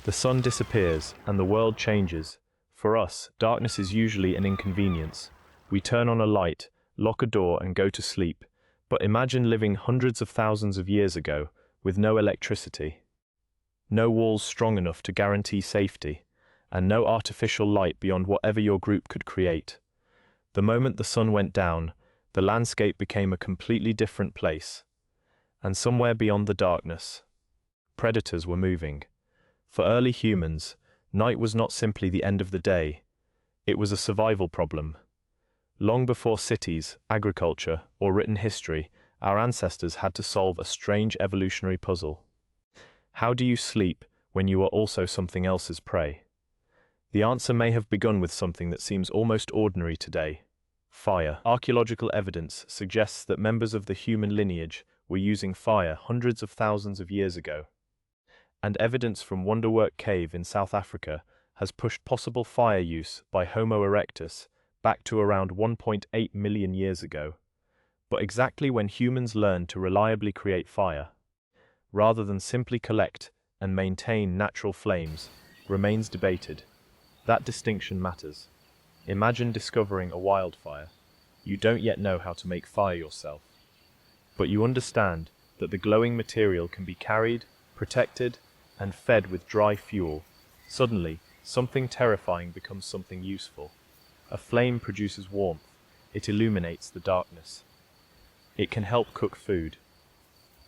The sun disappears and the world changes. For us, darkness is usually an inconvenience. We turn on a light, lock a door and go to sleep. But imagine living hundreds of thousands of years ago with no electricity, no walls strong enough to guarantee safety, and no artificial light beyond whatever your group could create. The moment the sun went down, the landscape became a completely different place. And somewhere beyond the darkness, predators were moving. For early humans, night was not simply the end of the day. It was a survival problem. Long before cities, agriculture, or written history, our ancestors had to solve a strange evolutionary puzzle. How do you sleep when you are also something else's prey? The answer may have begun with something that seems almost ordinary today: fire. Archaeological evidence suggests that members of the human lineage were using fire hundreds of thousands of years ago. And evidence from Wonderwork Cave in South Africa has pushed possible fire use by Homo erectus back to around 1.8 million years ago. But exactly when humans learned to reliably create fire, rather than simply collect and maintain natural flames, remains debated. That distinction matters. Imagine discovering a wildfire. You don't yet know how to make fire yourself, but you understand that the glowing material can be carried, protected, and fed with dry fuel. Suddenly, something terrifying becomes something useful. A flame produces warmth. It illuminates the darkness. It can help cook food.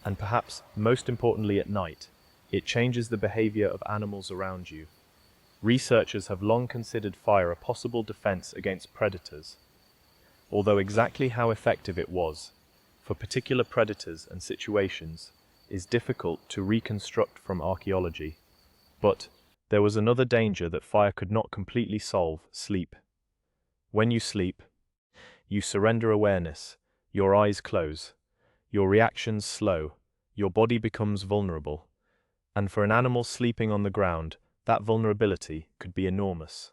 And perhaps, most importantly at night, it changes the behavior of animals around you. Researchers have long considered fire a possible defense against predators. Although exactly how effective it was, for particular predators and situations, is difficult to reconstruct from archaeology. But there was another danger that fire could not completely solve: sleep. When you sleep, you surrender awareness, your eyes close, your reactions slow, your body becomes vulnerable. And for an animal sleeping on the ground, that vulnerability could be enormous.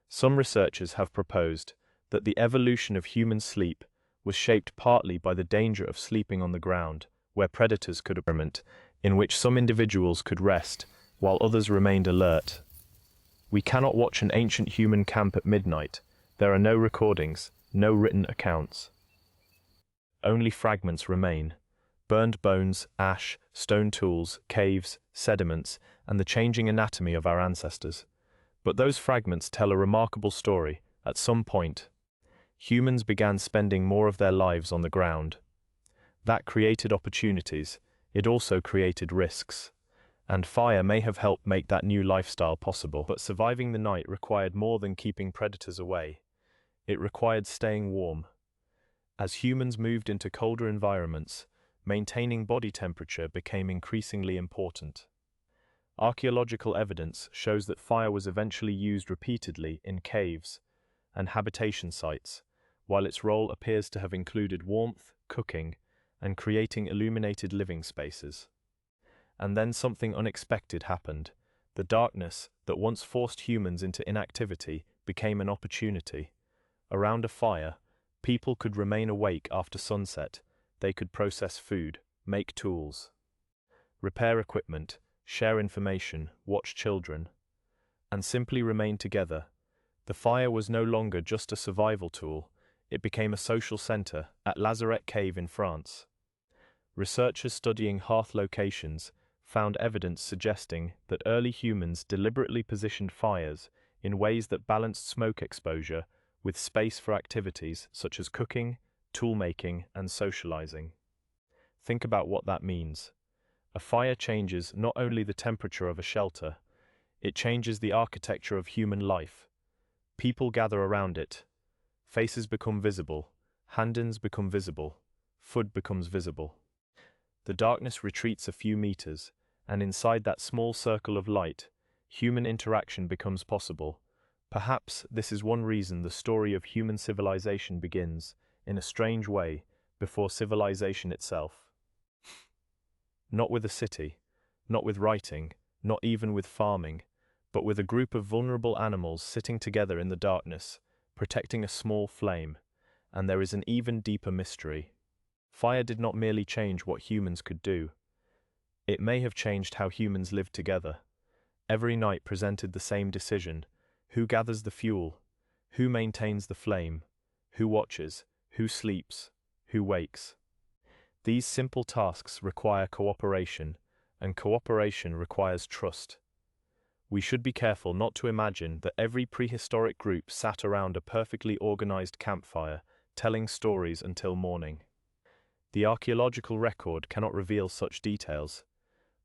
Some researchers have proposed that the evolution of human sleep was shaped partly by the danger of sleeping on the ground, where predators could experiment, in which some individuals could rest while others remained alert. We cannot watch an ancient human camp at midnight. There are no recordings, no written accounts. Only fragments remain: burned bones, ash, stone tools, caves, sediments, and the changing anatomy of our ancestors. But those fragments tell a remarkable story. At some point, humans began spending more of their lives on the ground. That created opportunities. It also created risks. And fire may have helped make that new lifestyle possible. But surviving the night required more than keeping predators away. It required staying warm. As humans moved into colder environments, maintaining body temperature became increasingly important. Archaeological evidence shows that fire was eventually used repeatedly in caves and habitation sites, while its role appears to have included warmth, cooking, and creating illuminated living spaces. And then something unexpected happened. The darkness that once forced humans into inactivity became an opportunity. Around a fire, people could remain awake after sunset. They could process food, make tools, repair equipment, share information, watch children, and simply remain together. The fire was no longer just a survival tool. It became a social center at Lazaret Cave in France. Researchers studying hearth locations found evidence suggesting that early humans deliberately positioned fires in ways that balanced smoke exposure with space for activities such as cooking, tool-making, and socializing. Think about what that means. A fire changes not only the temperature of a shelter, it changes the architecture of human life. People gather around it. Faces become visible. Hand-ins become visible. Food becomes visible. The darkness retreats a few meters, and inside that small circle of light, human interaction becomes possible. Perhaps this is one reason the story of human civilization begins, in a strange way, before civilization itself. Not with a city, not with writing, not even with farming, but with a group of vulnerable animals sitting together in the darkness, protecting a small flame. And there is an even deeper mystery. Fire did not merely change what humans could do. It may have changed how humans lived together. Every night presented the same decision: who gathers the fuel, who maintains the flame, who watches, who sleeps, who wakes. These simple tasks require cooperation, and cooperation requires trust. We should be careful not to imagine that every prehistoric group sat around a perfectly organized campfire, telling stories until morning. The archaeological record cannot reveal such details,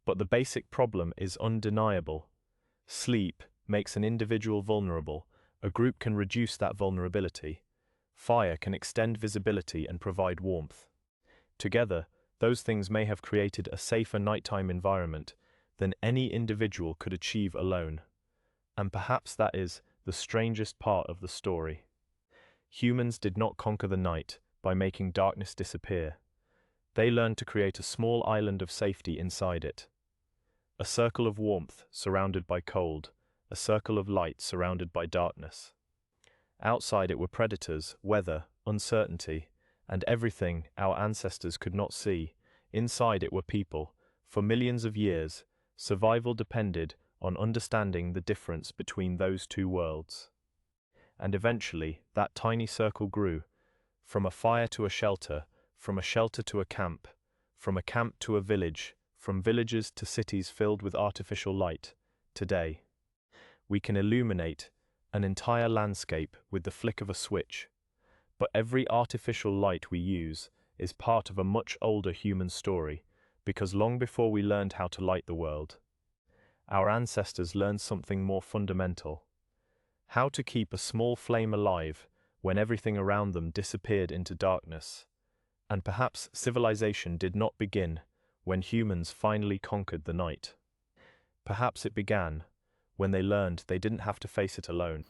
but the basic problem is undeniable. Sleep makes an individual vulnerable. A group can reduce that vulnerability. Fire can extend visibility and provide warmth. Together, those things may have created a safer nighttime environment than any individual could achieve alone. And perhaps that is the strangest part of the story. Humans did not conquer the night by making darkness disappear. They learned to create a small island of safety inside it. A circle of warmth surrounded by cold, a circle of light surrounded by darkness. Outside it were predators, weather, uncertainty, and everything our ancestors could not see. Inside it were people. For millions of years, survival depended on understanding the difference between those two worlds. And eventually, that tiny circle grew, from a fire to a shelter, from a shelter to a camp, from a camp to a village, from villages to cities filled with artificial light. Today, we can illuminate an entire landscape with the flick of a switch. But every artificial light we use is part of a much older human story, because long before we learned how to light the world, our ancestors learned something more fundamental: how to keep a small flame alive when everything around them disappeared into darkness. And perhaps civilization did not begin when humans finally conquered the night. Perhaps it began when they learned they didn't have to face it alone.